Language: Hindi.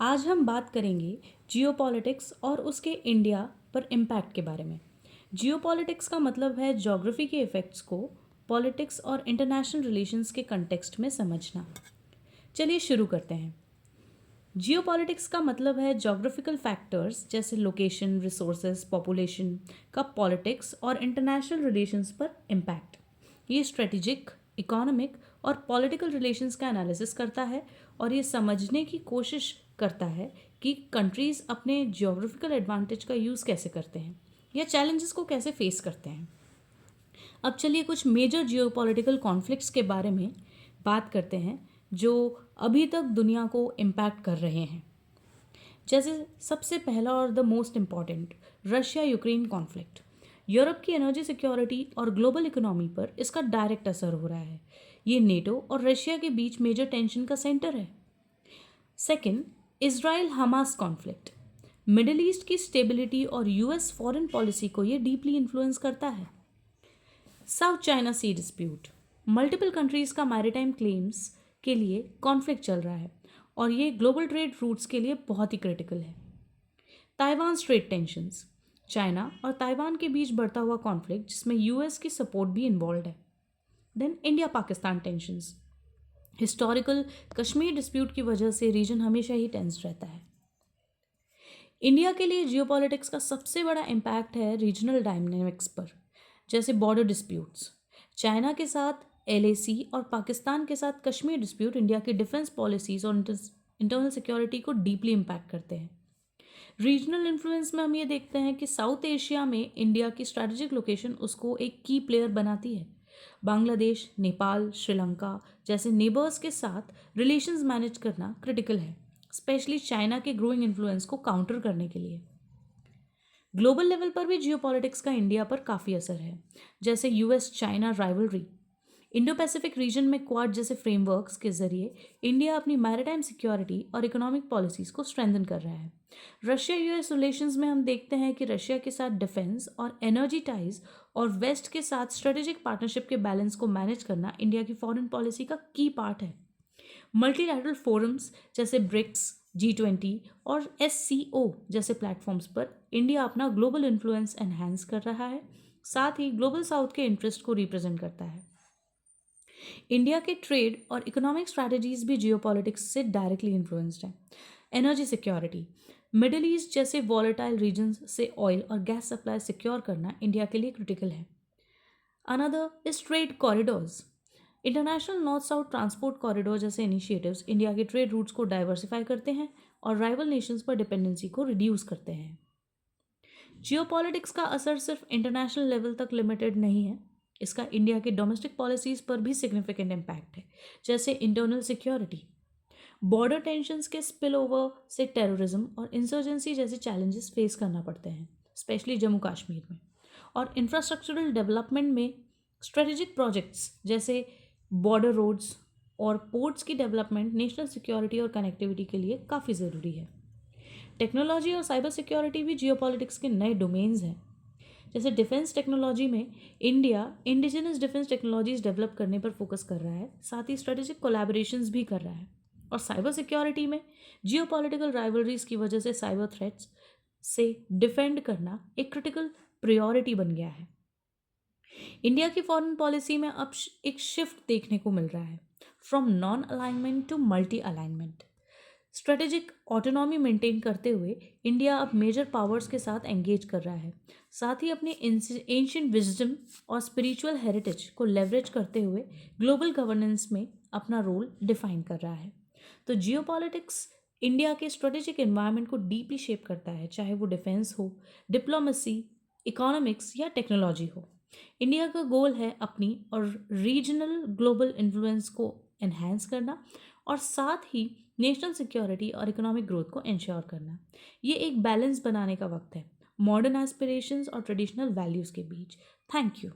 आज हम बात करेंगे जियोपॉलिटिक्स और उसके इंडिया पर इम्पैक्ट के बारे में। जियोपॉलिटिक्स का मतलब है ज्योग्राफी के इफ़ेक्ट्स को पॉलिटिक्स और इंटरनेशनल रिलेशंस के कंटेक्स्ट में समझना। चलिए शुरू करते हैं। जियोपॉलिटिक्स का मतलब है ज्योग्राफिकल फैक्टर्स जैसे लोकेशन, रिसोर्सेज, पॉपुलेशन का पॉलिटिक्स और इंटरनेशनल रिलेशंस पर इम्पैक्ट। ये स्ट्रेटेजिक, इकोनॉमिक और पॉलिटिकल रिलेशंस का एनालिसिस करता है और ये समझने की कोशिश करता है कि कंट्रीज़ अपने जियोग्राफिकल एडवांटेज का यूज़ कैसे करते हैं या चैलेंजेस को कैसे फेस करते हैं। अब चलिए कुछ मेजर जियोपॉलिटिकल कॉन्फ्लिक्ट्स के बारे में बात करते हैं जो अभी तक दुनिया को इम्पैक्ट कर रहे हैं। जैसे सबसे पहला और the most important, Russia Ukraine conflict. Europe की एनर्जी सिक्योरिटी और ग्लोबल इकोनॉमी पर इसका डायरेक्ट असर हो रहा है। ये नेटो और रशिया के बीच मेजर टेंशन का सेंटर है। Second, Israel Hamas conflict. Middle east की स्टेबिलिटी और यूएस फॉरेन पॉलिसी को ये डीपली इन्फ्लुएंस करता है। साउथ चाइना सी डिस्प्यूट। मल्टीपल कंट्रीज का मैरिटाइम क्लेम्स के लिए कॉन्फ्लिक्ट चल रहा है और ये ग्लोबल ट्रेड रूट्स के लिए बहुत ही क्रिटिकल है। Taiwan straight tensions. चाइना और ताइवान के बीच बढ़ता हुआ कॉन्फ्लिक्ट जिसमें यूएस की सपोर्ट भी इन्वॉल्व है। Then India Pakistan tensions. Historical Kashmir dispute की वजह से रीजन हमेशा ही टेंस रहता है। इंडिया के लिए जियोपॉलिटिक्स का सबसे बड़ा इम्पैक्ट है रीजनल डायनेमिक्स पर, जैसे बॉर्डर डिस्प्यूट्स। चाइना के साथ एलएसी और पाकिस्तान के साथ कश्मीर डिस्प्यूट इंडिया की डिफेंस पॉलिसीज और इंटरनल सिक्योरिटी को डीपली इम्पैक्ट करते हैं। रीजनल इन्फ्लुएंस में हम ये देखते हैं कि साउथ एशिया में इंडिया की स्ट्रैटेजिक लोकेशन उसको एक की प्लेयर बनाती है। बांग्लादेश, नेपाल, श्रीलंका जैसे नेबर्स के साथ रिलेशंस मैनेज करना क्रिटिकल है, स्पेशली चाइना के ग्रोइंग इन्फ्लुएंस को काउंटर करने के लिए। ग्लोबल लेवल पर भी जियोपॉलिटिक्स का इंडिया पर काफ़ी असर है, जैसे US China rivalry. Indo Pacific region में क्वाड जैसे फ्रेमवर्क्स के जरिए इंडिया अपनी मैरिटाइम सिक्योरिटी और इकोनॉमिक पॉलिसीज़ को स्ट्रेंथन कर रहा है। रशिया यूएस रिलेशंस में हम देखते हैं कि रशिया के साथ डिफेंस और एनर्जी टाइज और वेस्ट के साथ स्ट्रेटेजिक पार्टनरशिप के बैलेंस को मैनेज करना इंडिया की फॉरेन पॉलिसी का की पार्ट है। मल्टीलैटरल फोरम्स जैसे ब्रिक्स, G20 और SCO जैसे प्लेटफॉर्म्स पर इंडिया अपना ग्लोबल इन्फ्लुएंस एनहांस कर रहा है, साथ ही ग्लोबल साउथ के इंटरेस्ट को रिप्रेजेंट करता है। इंडिया के ट्रेड और इकोनॉमिक स्ट्रैटेजीज भी जियोपॉलिटिक्स से डायरेक्टली इन्फ्लुएंस्ड हैं। Energy security. मिडिल ईस्ट जैसे वॉलेटाइल रीजन्स से ऑयल और गैस सप्लाई सिक्योर करना इंडिया के लिए क्रिटिकल है। Another is trade corridors. International north south transport corridor जैसे इनिशिएटिव्स इंडिया के ट्रेड रूट्स को डाइवर्सिफाई करते हैं और राइवल नेशंस पर डिपेंडेंसी को रिड्यूस करते हैं। जियोपॉलिटिक्स का असर सिर्फ इंटरनेशनल लेवल तक लिमिटेड नहीं है, इसका इंडिया के डोमेस्टिक पॉलिसीज़ पर भी सिग्निफिकेंट इम्पैक्ट है, जैसे इंटरनल सिक्योरिटी। बॉर्डर टेंशंस के स्पिल ओवर से टेररिज्म और इंसर्जेंसी जैसे चैलेंजेस फेस करना पड़ते हैं, स्पेशली जम्मू कश्मीर में। और इंफ्रास्ट्रक्चरल डेवलपमेंट में स्ट्रेटेजिक प्रोजेक्ट्स जैसे बॉर्डर रोड्स और पोर्ट्स की डेवलपमेंट नेशनल सिक्योरिटी और कनेक्टिविटी के लिए काफ़ी ज़रूरी है। टेक्नोलॉजी और साइबर सिक्योरिटी भी जियोपॉलिटिक्स के नए डोमेन्स हैं। जैसे डिफेंस टेक्नोलॉजी में India indigenous defence technologies develop करने पर फोकस कर रहा है, साथ ही स्ट्रेटेजिक कोलैबोरेशंस भी कर रहा है। और साइबर सिक्योरिटी में जियोपॉलिटिकल राइवलरीज की वजह से साइबर थ्रेट्स से डिफेंड करना एक क्रिटिकल प्रायोरिटी बन गया है। इंडिया की फॉरेन पॉलिसी में अब एक शिफ्ट देखने को मिल रहा है, from non alignment to multi alignment. Strategic autonomy maintain करते हुए इंडिया अब मेजर पावर्स के साथ एंगेज कर रहा है, साथ ही अपने एंशिएंट विजडम और स्पिरिचुअल हेरिटेज को लेवरेज करते हुए ग्लोबल गवर्नेंस में अपना रोल डिफाइन कर रहा है। तो जियोपॉलिटिक्स इंडिया के स्ट्रेटेजिक एनवायरनमेंट को डीपली शेप करता है, चाहे वो डिफेंस हो, डिप्लोमेसी, इकोनॉमिक्स या टेक्नोलॉजी हो। इंडिया का गोल है अपनी और रीजनल ग्लोबल इन्फ्लुएंस को एनहांस करना और साथ ही नेशनल सिक्योरिटी और इकोनॉमिक ग्रोथ को इंश्योर करना। ये एक बैलेंस बनाने का वक्त है मॉडर्न एस्पिरेशंस और ट्रेडिशनल वैल्यूज़ के बीच। Thank you.